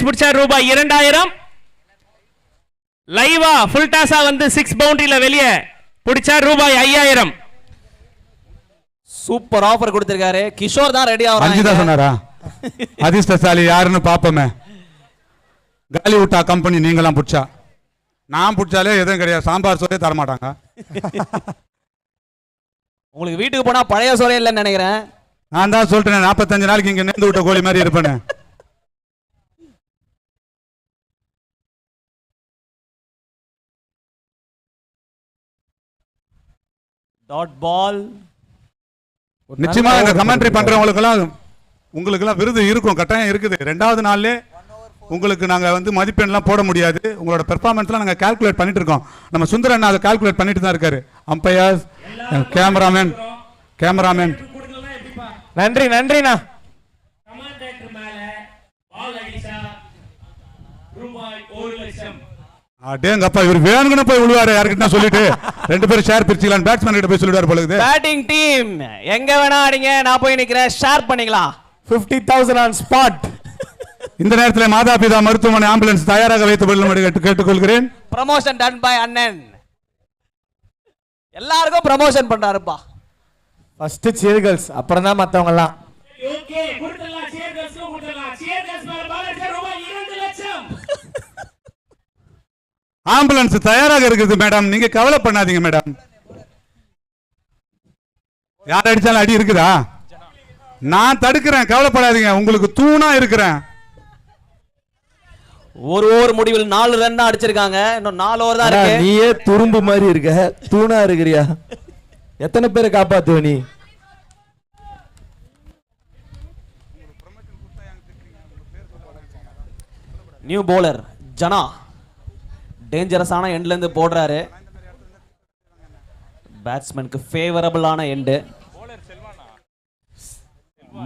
பிடிச்சா ரூபாய் 2000. லைவா ஃபுல் டாஸா வந்து 6 பவுண்டரியில வெளியே பிடிச்சா ரூபாய் 5000. சூப்பர் ஆஃபர் கொடுத்திருக்காரு. கிஷோர் தான் ரெடி ஆவறாங்க. அஞ்சுதா சொன்னாரா? அதிர்ஷ்டசாலி யாருன்னு பாப்போமே. காலி விட்டா கம்பெனி நீங்களாம் பிடிச்சா. நான் பிடிச்சாலே எதுவும் கிடையாது, சாம்பார் சோறே தர மாட்டாங்க. உங்களுக்கு வீட்டுக்கு போனா பழைய சோறே இல்லைன்னு நினைக்கிறேன். நான் தான் சொல்றேன் 45 நாளைக்கு இங்க நேர்ந்து விட்ட கோழி மாதிரி இருப்பேன்னு. Dot ball. நிச்சயமா இந்த கமெண்ட்ரி பண்றவங்களுக்கெல்லாம் உங்களுக்கெல்லாம் விருது இருக்கும், கட்டாயம் இருக்குது. 2வது நாள்லே உங்களுக்கு நாங்க வந்து மதிப்பெண்லாம் போட முடியாது. உங்களோட பெர்ஃபார்மன்ஸ்லாம் நாங்க கால்குலேட் பண்ணிட்டு இருக்கோம். நம்ம சுந்தரன் அதை கால்குலேட் பண்ணிட்டு தான் இருக்காரு. Umpires, cameraman. நன்றி நன்றிண்ணா. அடேங்கப்பா, இவர் வேணும்னு போய் விழுவாரு யார்கிட்ட சொல்லிட்டு 2 பேரும் ஷேர் பிரிச்சுக்கலாம். பேட்ஸ்மேன் கிட்ட போய் சொல்லிடுவார் போல. பேட்டிங் டீம் எங்க வேணா அடிங்க, நான் போய் நிக்கிறேன், ஷேர் பண்ணிக்கலாம். 50,000 ஆன் ஸ்பாட். இந்த நேரத்தில் மாதா பிதா மருத்துவமனை ஆம்புலன்ஸ் தயாராக வைத்து கொள்ளும்படி கேட்டுக்கொள்கிறேன். ப்ரமோஷன் டன் பை அண்ணன். எல்லாருக்கும் ப்ரமோஷன் பண்றாருப்பா. ஃபர்ஸ்ட் சியர் கேர்ள்ஸ், அப்புறம் தான் மத்தவங்க எல்லாம். ஓகே, கொடுத்தலாம் சியர் கேர்ள்ஸ் கொடுத்தலாம். சியர் கேர்ள்ஸ் மேல பாலர் ரூபாய் 2 லட்சம். ஆம்புலன்ஸ் தயாராக இருக்குது மேடம், நீங்க கவலை பண்ணாதீங்க மேடம். யார் அடிச்சாலும் அடி இருக்குதா? நான் தடுக்கிறேன், கவலைப்படாதீங்க. உங்களுக்கு தூணா இருக்கிறேன். ஒரு ஓவர் முடிவில் 4 ரன் அடிச்சிருக்காங்க. இன்னும் 4 ஓவர் தான் இருக்கு. நீயே துரும்பு மாதிரி இருக்க, தூணா இருக்கிறியா? எத்தனை பேரை காப்பாத்துவ நீ? நியூ பவுலர் ஜனா டேஞ்சரஸான எண்ட்ல இருந்து போடுறாரு. பேட்ஸ்மேனுக்கு ஃபேவரபிளான எண்டு.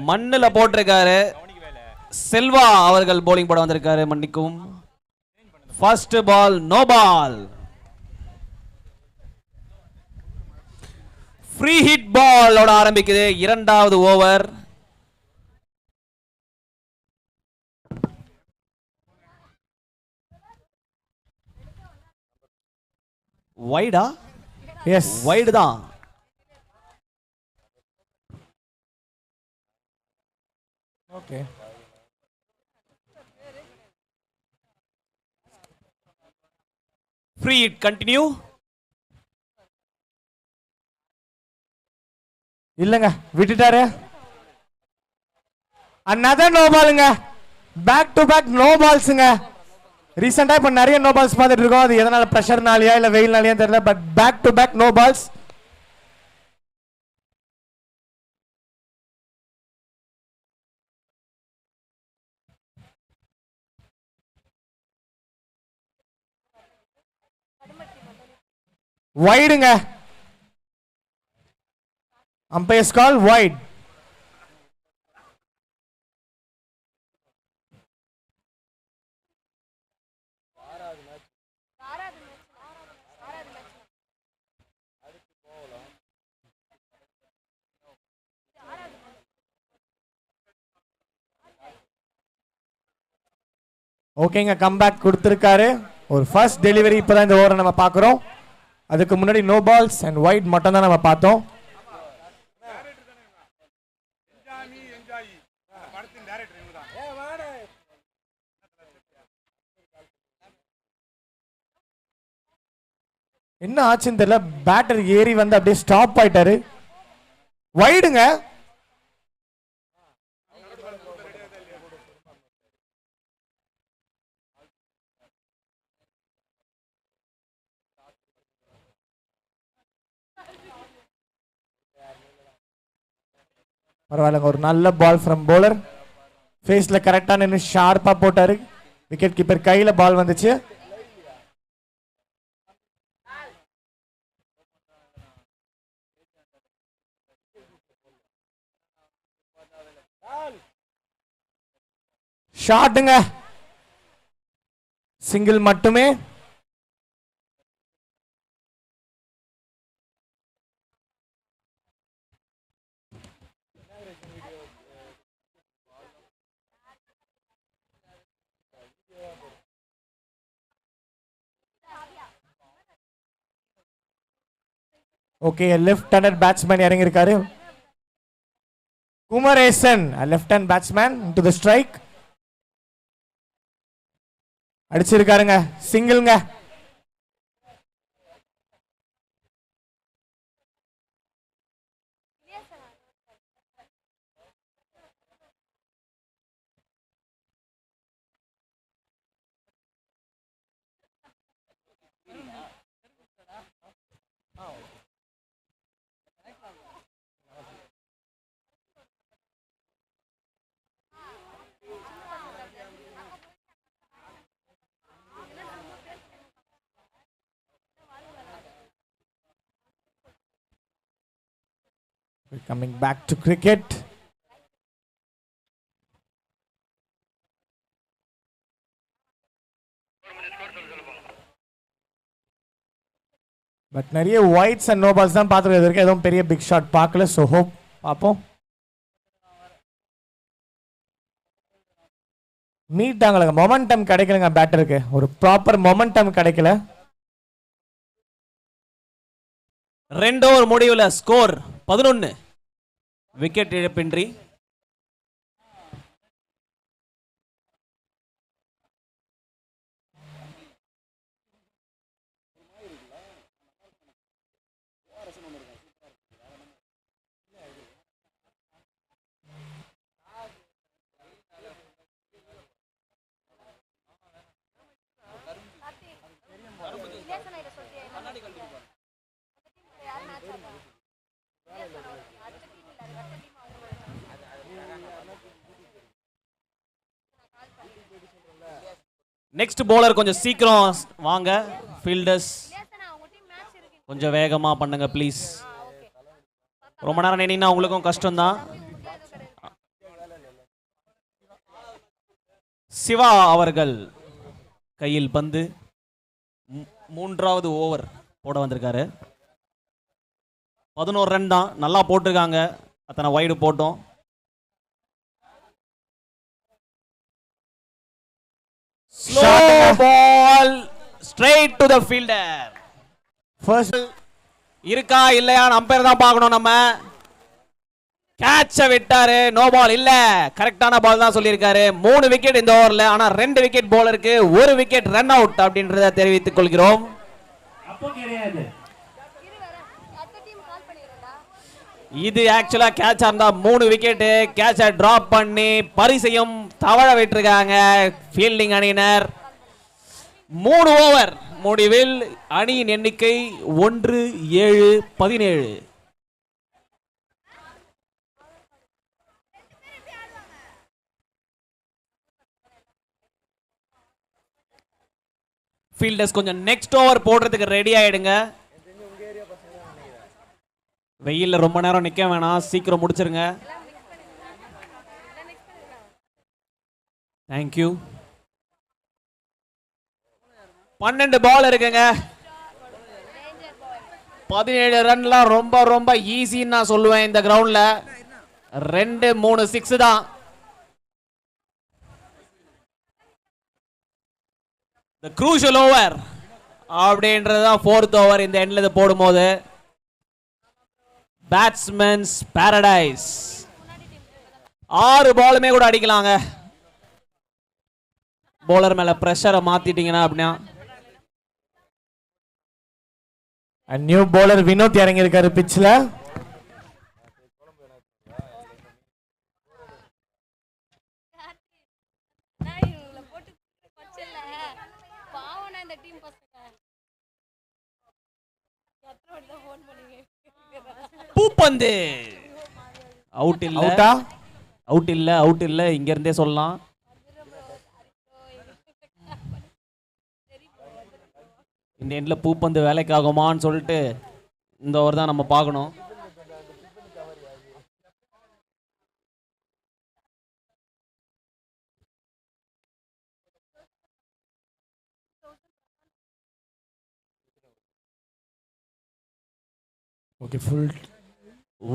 மண்ணுல போட்டிருக்காரு. செல்வா அவர்கள் போலிங் போட வந்திருக்காரு. மன்னிக்கும். First ball no ball. Free hit பாலோட ஆரம்பிக்குது 2வது ஓவர். வைடா? எஸ், வைடு தான். ஓகே. Free hit continue. இல்லங்க, விட்டுட்டாரு. அனதர் நோ பாலுங்க. பேக் டு பேக் நோ பால்ஸ்ங்க. ரீசெண்டா இப்ப நிறைய நோ பால்ஸ் பார்த்துட்டு இருக்கோம். அது எதனால பிரஷர்னாலயா இல்ல வெயில்னாலயா தெரியல, but back to back no balls. வைடுங்க. Umpires call wide. ஓகேங்க, கம்பேக் கொடுத்திருக்காரு. ஒரு ஃபர்ஸ்ட் டெலிவரி இப்பதான் இந்த ஓவரை நம்ம பார்க்குறோம். அதுக்கு முன்னாடி நோ பால்ஸ் அண்ட் வைட் மட்டும் தான் நம்ம பார்த்தோம். என்ன ஆச்சுன்னு தெரியல, பேட்டர் ஏறி வந்து அப்படியே ஸ்டாப் ஆயிட்டாரு. வைடுங்க. பரவாயில்ல, ஒரு நல்ல பால் ஃப்ரம் பவுலர். ஃபேஸ்ல கரெக்டா நின்று ஷார்ப்பா போட்டாரு. விக்கெட் கீப்பர் கையில பால் வந்துச்சு. ஷாட்டுங்க, சிங்கிள் மட்டுமே. ஓகே லெஃப்ட் ஹேண்டட் பேட்ஸ்மேன் இறங்கி இருக்காரு. Kumaresan left hand batsman to the strike அடிச்சிருக்காருங்க, சிங்கிள்ங்க. We're coming back to cricket. But நிறைய ஒயிட்ஸ் அண்ட் நோ பால்ஸ் தான் பார்த்துருக்கிறது இருக்கு. எதுவும் பெரிய பிக் ஷாட் பார்க்கல. ஸோ ஹோப் பார்ப்போம். மீட் ஆகலைங்க, மொமெண்டம் கிடைக்கலங்க பேட்டருக்கு. ஒரு ப்ராப்பர் மொமெண்டம் கிடைக்கல. 2 ஓவர் முடிவுல ஸ்கோர் 11, விக்கெட் இழப்பின்றி. நெக்ஸ்ட் bowler கொஞ்சம் சீக்கிரம் வாங்க. ஃபீல்டர்ஸ் கொஞ்சம் வேகமா பண்ணுங்க ப்ளீஸ். ரொம்ப நேரம் நின்னா உங்களுக்கும் கஷ்டம் தான். சிவா அவர்கள் கையில் பந்து. 3வது ஓவர் போட வந்திருக்காரு. 11 ரன் தான், நல்லா போட்டிருக்காங்க. அத்தனை வைடு போட்டோம். Slow ball straight to the fielder. First இருக்கா இல்லையா அம்பையர் தான் பார்க்கணும். நம்ம கேட்ச விட்டாரு, நோ பால் இல்ல, கரெக்டான பால் தான் சொல்லியிருக்காரு. 3 விக்கெட் இந்த ஓவர்ல, ஆனா 2 விக்கெட் போலருக்கு 1 விக்கெட் ரன் அவுட் அப்படின்றத தெரிவித்துக் கொள்கிறோம். அப்போ கிடையாது. இது ஆக்சுவலா கேட்சா இருந்தா 3 விக்கெட். கேட்சை டிராப் பண்ணி பரிசையும் தவழ விட்டுருக்காங்க ஃபீல்டிங் அணியினர். 3 ஓவர் முடிவில் அணியின் எண்ணிக்கை 1-7-17. ஃபீல்டர்ஸ் கொஞ்சம் நெக்ஸ்ட் ஓவர் போடுறதுக்கு ரெடி ஆயிடுங்க. வெயில்ல ரொம்ப நேரம் நிக்க வேணாம், சீக்கிரம் முடிச்சிருங்க. தேங்க்யூ. 12 பால் இருக்குங்க. 17 ரன்லாம் ரொம்ப ரொம்ப ஈஸின்னு நான் சொல்லுவேன் இந்த கிரவுண்ட்ல. 2-3 6 தான். The crucial over அப்படின்றதுதான் 4th ஓவர் இந்த எண்ட்ல இது போடும்போது. Batsmen Paradise. 6 பாலுமே கூட அடிக்கலாங்க. போலர் மேல பிரஷரை மாத்திட்டீங்கன்னா அப்படின்னா. நியூ பவுலர் வினோத் இறங்கி இருக்காரு பிட்ச்ல. பூப்பந்து அவுட் இல்ல. அவுட்டா? அவுட் இல்ல, அவுட் இல்ல, இங்க இருந்தே சொல்லலாம். இந்த எண்ட்ல பூப்பந்து வேலைக்கு ஆகுமான்னு சொல்லிட்டு இந்த ஓவர் தான் நம்ம பார்க்கணும். Okay full.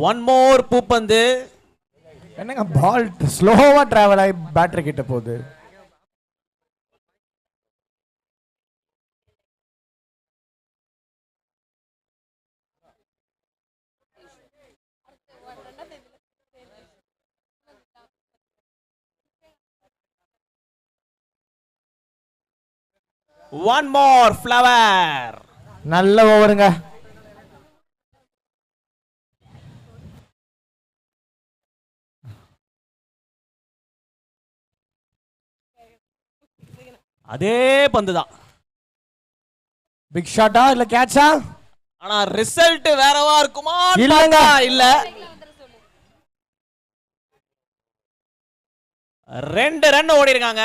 ஒன் மோர் பூப்பந்து. என்னங்க பால் ஸ்லோவா டிராவல் ஆகி பேட்டர் கிட்ட போகுது. One more flower. நல்ல ஓவருங்க. அதே பந்து தான். பிக் ஷாட்டா இல்ல கேட்சா? ஆனா ரிசல்ட் வேறவா இருக்குமா? இல்லங்க. இல்ல. 2 ரன் ஓடி இருக்காங்க.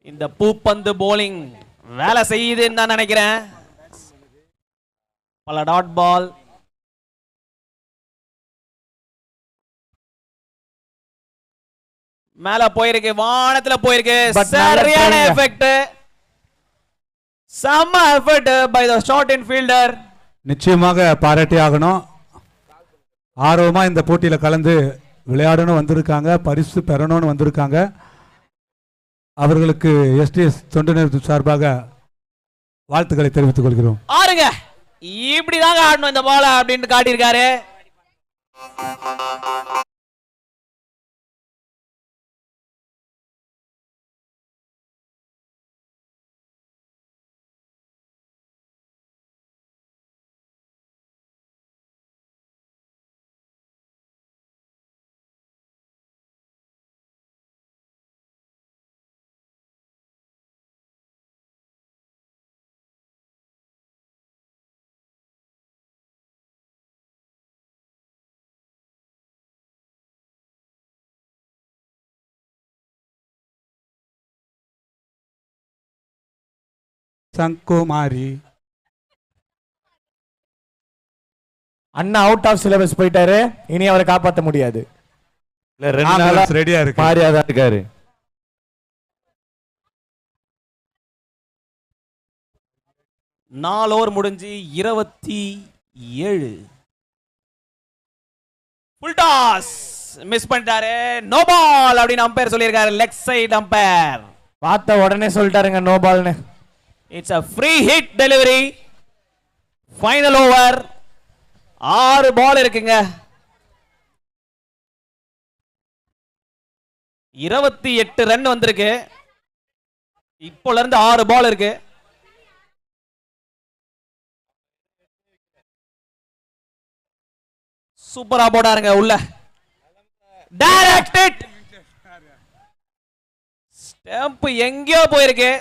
இந்த பூப்பந்து போலிங் வேலை செய்யுதுன்னு தான் நினைக்கிறேன். பல டாட் பால். மேல போயிருக்கு, வானத்துல போயிருக்கு. But நல்ல சரியான try-ங்க. எஃபெக்ட். செம்ம effect by the short in fielder. நிச்சயமாக பாராட்டி ஆகணும். ஆர்வமா இந்த போட்டியில கலந்து விளையாடணும் வந்திருக்காங்க, பரிசு பெறணும்னு வந்திருக்காங்க. அவர்களுக்கு எஸ்டிஎஸ் தொண்டு நிறுவனம் சார்பாக வாழ்த்துக்களை தெரிவித்துக் கொள்கிறோம். ஆறுங்க, இப்படிதாங்க ஆடணும் இந்த பால அப்படின்னு காட்டியிருக்காரு. சங்குமாரி அண்ணா அவுட் ஆஃப் சிலபஸ் போயிட்டாரு. இனி அவரை காப்பாற்ற முடியாது. இல்ல 2 நாளா ரெடியா இருக்கு. மாறியா தான் இருக்காரு. 4 ஓவர் முடிஞ்சு 27. ஃபுல் டாஸ் மிஸ் பண்ணிட்டாரு. நோ பால் அப்படின்னு அம்பையர் சொல்லியிருக்காரு. லெக் சைடு அம்பையர் பார்த்த உடனே சொல்லிட்டாருங்க நோ பால்னு. It's a free hit delivery. Final over. 6 ball இருக்குங்க. 28 ரன் வந்திருக்கு. இப்போல இருந்து 6 பால் இருக்கு. சூப்பரா போடாருங்க உள்ள. Direct hit. ஸ்டம்ப் எங்கேயோ போயிருக்கு.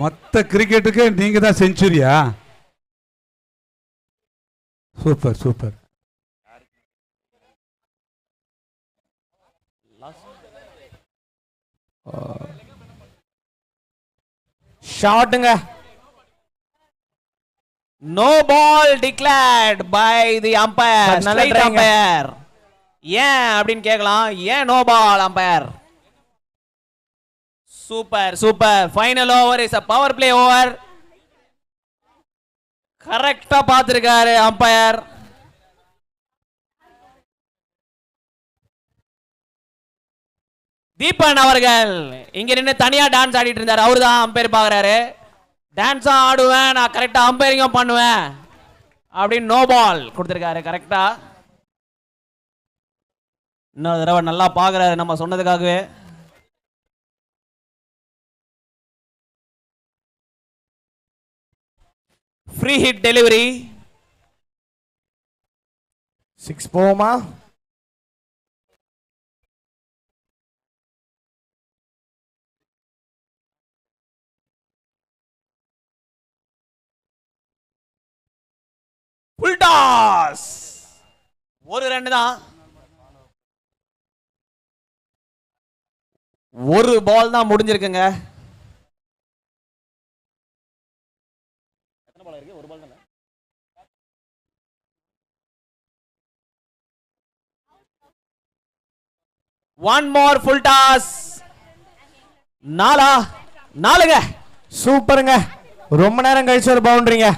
மொத்த கிரிக்கெட்டுக்கு நீங்க தான் செஞ்சுரியா? Super super. ஷாட்டுங்க. No ball declared by the umpire. நல்ல ஸ்ட்ரைட் try-ங்க. அம்பையர். ஏன் அப்படின்னு கேட்கலாம். ஏன் no ball umpire? Super super. Final over is a power play over. கரெக்டா பார்த்திருக்காரு அம்பையர். தீபன் அவர்கள் இங்க நின்று தனியா டான்ஸ் ஆடிட்டு இருந்தாரு. அவரு தான் அம்பையர் பாக்குறாரு. டான்ஸும் ஆடுவேன், நான் கரெக்டா அம்பையரிங்கும் பண்ணுவேன் அப்படின்னு நோ பால் கொடுத்திருக்காரு. கரெக்டா இன்னொரு தடவை நல்லா பாக்குறாரு நம்ம சொன்னதுக்காகவே. Free hit delivery. 6 போமா? டாஸ். ஒரு ரன் தான். ஒரு பால் தான் முடிஞ்சிருக்குங்க. One more full toss. நாலுங்க. சூப்பருங்க. ரொம்ப நேரம் கழிச்சு ஒரு பவுண்டரிங்க.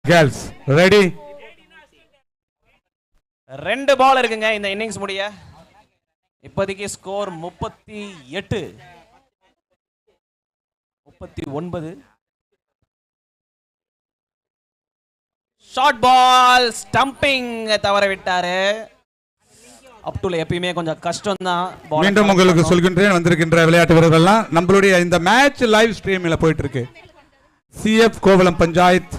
Girls ready. 2 பால் இருக்குங்க இந்த இன்னிங்ஸ் முடிய. இப்போதைக்கு ஸ்கோர் 38 39. ஷார்ட் பால் ஸ்டம்பிங் தவற விட்டாரு. அப் டு எப்பயுமே கொஞ்சம் கஷ்டம் தான். மீண்டும் உங்களுக்கு சொல்கின்றேன், வந்திருக்கின்ற விளையாட்டு வீரர்கள்லாம் நம்மளுடைய இந்த மேட்ச் லைவ் ஸ்ட்ரீமில் போயிட்டு இருக்கு. CF Kovalam panchayat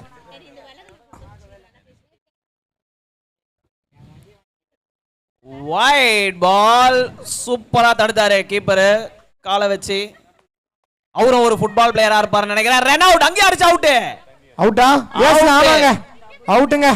wide ball சூப்பரா தடுத்தாரு கீப்பர் காலை வச்சு. அவரும் ஒரு ஃபுட்பால் பிளேயரா இருப்பாரு நினைக்கிறேன். Run out. அங்கே அடிச்சு அவுட். அவுட்டா? எஸ், ஆமாங்க, அவுட்டுங்க.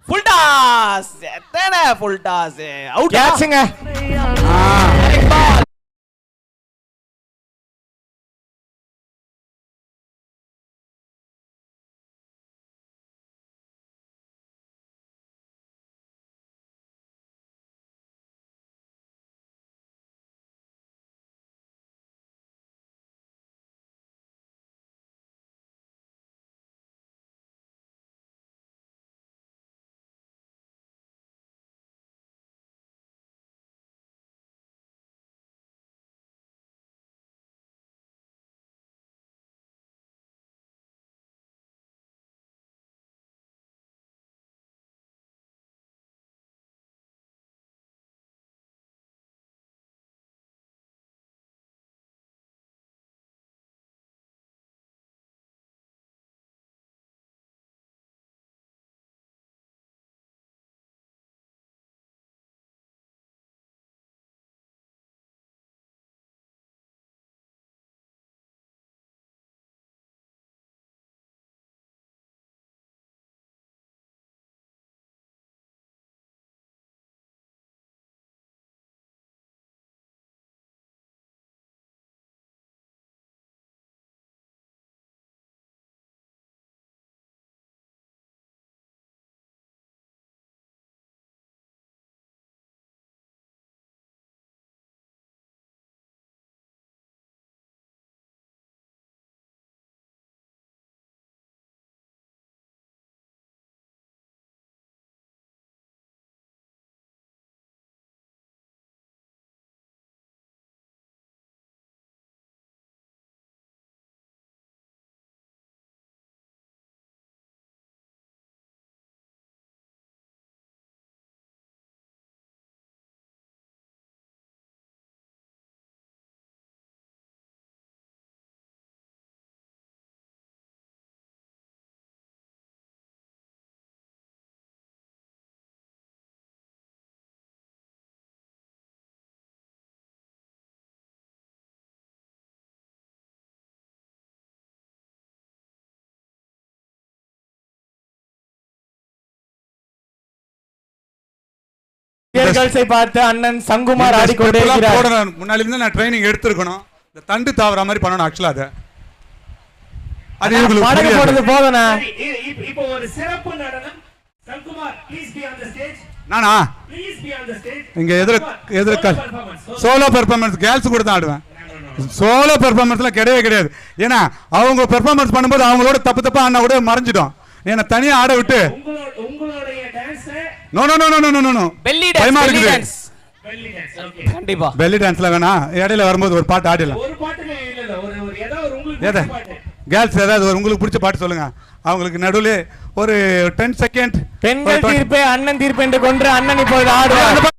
Full toss. எத்தனை ஃபுல் டாஸ். அவுட். கேட்சுங்க. கேர்ள்ஸை பார்த்து அண்ணன் சங்குமார் இந்த ஆடிக்கொண்டே step எல்லாம் இருக்கிறார். போடணும். முன்னாடி இருந்து நான் ட்ரைனிங் எடுத்திருக்கணும். இந்த தண்டு தாவற மாதிரி பண்ணணும் ஆக்சுவலா அது இவங்களுக்கு படகு புரியாது. போடுறது போதும்ண்ணா. இப்போ ஒரு சிறப்பு நடனம். Sangumar please be on the stage. Nana please be on the stage. இங்க எதிர சோலோ பெர்ஃபார்மன்ஸ் கேர்ள்ஸ் கூட தான் ஆடுவேன். சோலோ பெர்ஃபார்மன்ஸ்ல கிடையாது. ஏன்னா அவங்க பெர்ஃபார்மன்ஸ் பண்ணும்போது அவங்களோட தப்பா ஆனா கூட மறைஞ்சிடும். என்ன தனியா ஆட விட்டு உங்களுடைய dance no no no no no no belly பயமா டான்ஸ் இருக்குது. Belly dance. ஓகே. கண்டிப்பா பெல்லி டான்ஸ்ல வேணா இடையில வரும்போது ஒரு பாட்டு ஆடிடலாம். ஒரு பாட்டுல இல்ல ஒரு ஏதோ ஒரு உங்களுக்கு ஏதா பிடிச்ச பாட்டு. கேர்ள்ஸ் ஏதாவது ஒரு உங்களுக்கு பிடிச்ச பாட்டு சொல்லுங்க. அவங்களுக்கு நடுவுல ஒரு 10 செகண்ட் பெண்கள் தீர்ப்பே அண்ணன் தீர்ப்பு என்று கொண்டு அண்ணன் இப்பொழுது ஆடுவார்.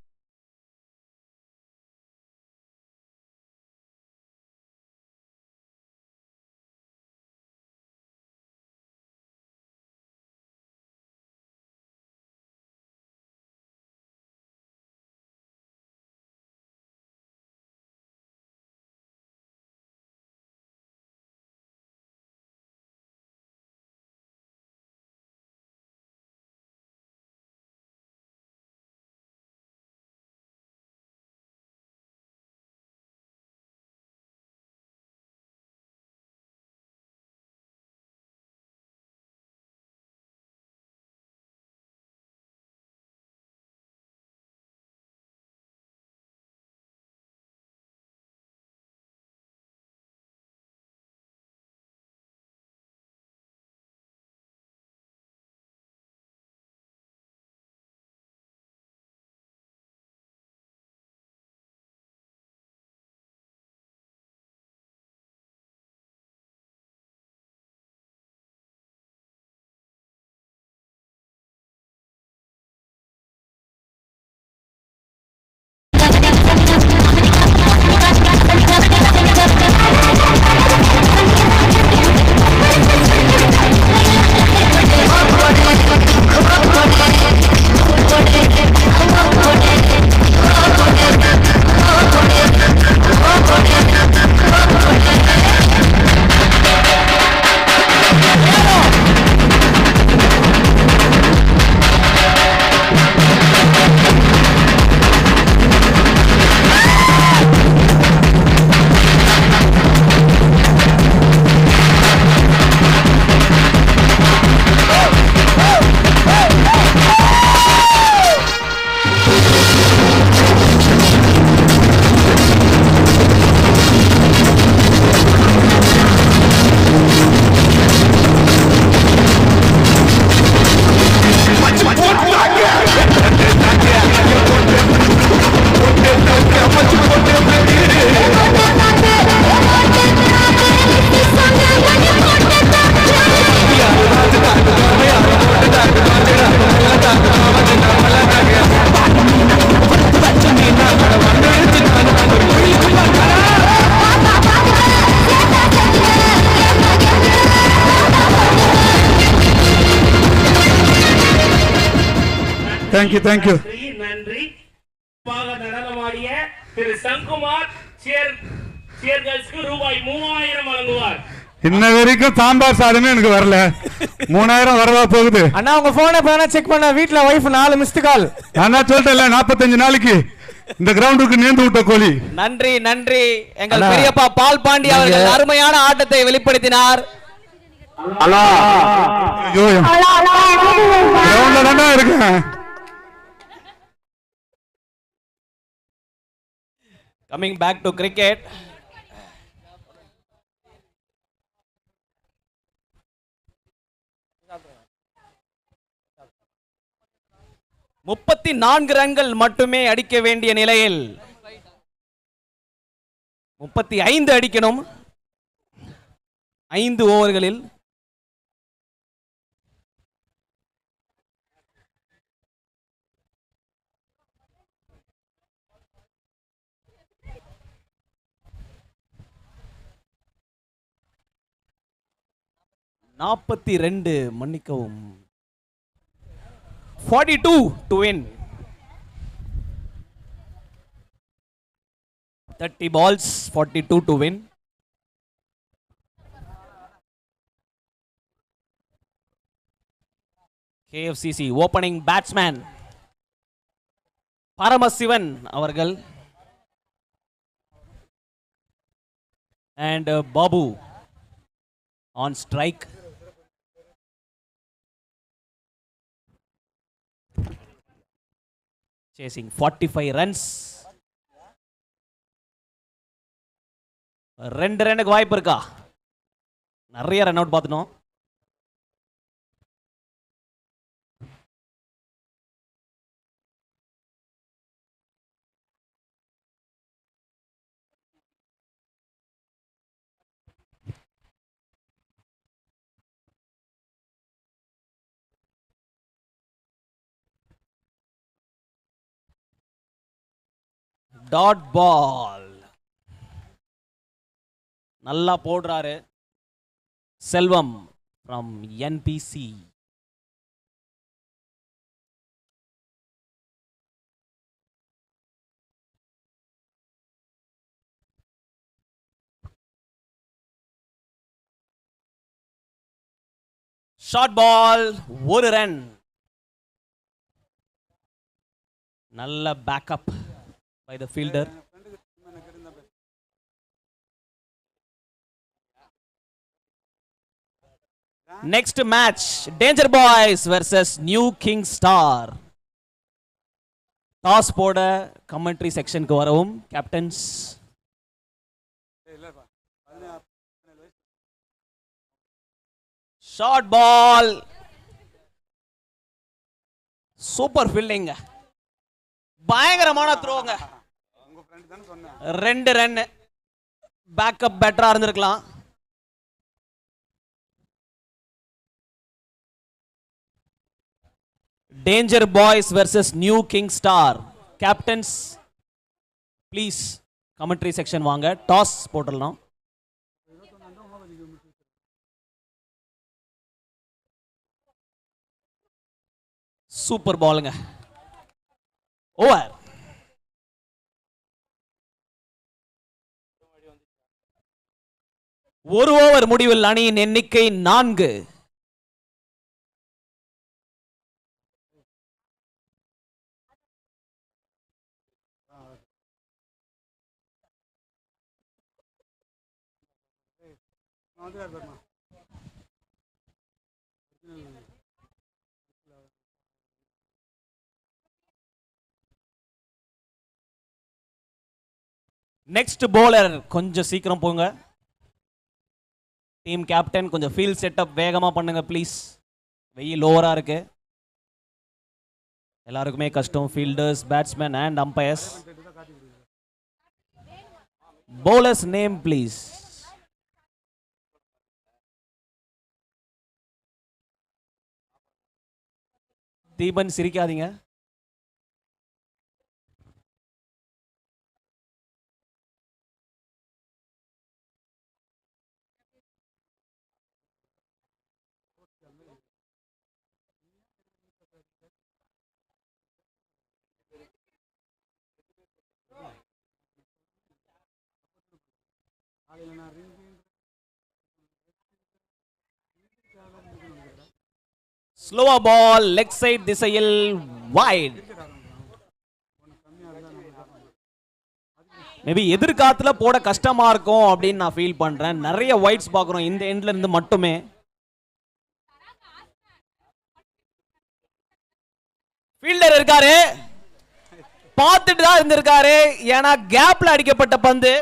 Thank you thank you. நன்றி. நடனமாடிய திரு சங்குமார் சேர்கல்ஸ்க்கு ரூபாய் 3000 வழங்குவார். இன்ன வரைக்கும் சாம்பார் சாதமே எனக்கு வரல. 3000 வரவா போகுது. அண்ணா உங்க போனை போனா செக் பண்ண வீட்ல வைஃப் 4 மிஸ்டு கால். நான் சொல்லிட்டேன்ல 45 நாளைக்கு இந்த கிரவுண்டுக்கு நேர்ந்து விட்ட கோழி. நன்றி நன்றி. எங்கள் பெரியப்பா பால் பாண்டி அவர்கள் அருமையான ஆட்டத்தை வெளிப்படுத்தினார். ஐயோ கிரவுண்ட்ல தானே இருக்கேன். Coming back to cricket. முப்பத்தி 4 ரன்கள் மட்டுமே அடிக்க வேண்டிய நிலையில் 35 அடிக்கணும். 5 ஓவர்களில். நாற்பத்தி 42 மன்னிக்கவும் 42 to win. 30 balls 42 to win. KFCC opening batsman Paramasivan அவர்கள் and Babu on strike. Chasing 45 runs. 2 ரன்னுக்கு வாய்ப்பு இருக்கா? நிறைய ரன் அவுட் பார்த்துட்டோம். டாட் பால் நல்லா போடுறாரு செல்வம் from NPC. ஷார்ட் பால், ஒரு ரன். நல்ல backup by the fielder. Next match, Danger Boys versus New King Star. Toss போட commentary section க்கு வரவும் captains. Short ball. Super fielding. பயங்கரமான த்ரோங்க. 2 ரன். பேக்கப் பெட்டரா இருந்திருக்கலாம். Danger Boys versus New King Star. Captains, please commentary section வாங்க. Toss போட்டுடலாம். Super பாலுங்க. Over. ஒரு ஓவர் முடிவில் அணியின் எண்ணிக்கை 4. நெக்ஸ்ட் bowler கொஞ்சம் சீக்கிரம் போங்க. டீம் கேப்டன் கொஞ்சம் ஃபீல்ட் செட்டப் வேகமா பண்ணுங்க ப்ளீஸ். வெயில் ஓவரா இருக்கு. எல்லாருக்குமே கஷ்டம், fielders, batsman and umpires. bowlers name please. Deepan சிரிக்காதீங்க. ஸ்லோவா பால், லெக் சைட் திசையில் வைட். மேபி எதிர்காலத்துல போட கஷ்டமா இருக்கும் அப்படின்னு நான் ஃபீல் பண்றேன். நிறைய வைட்ஸ் பார்க்குறோம் இந்த எண்ட்ல இருந்து மட்டுமே. ஃபீல்டர் இருக்காரு, பார்த்துட்டு தான் இருந்திருக்காரு. ஏன்னா கேப்ல அடிக்கப்பட்ட பந்து.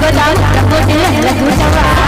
போட்டு எங்களை கூட்டவா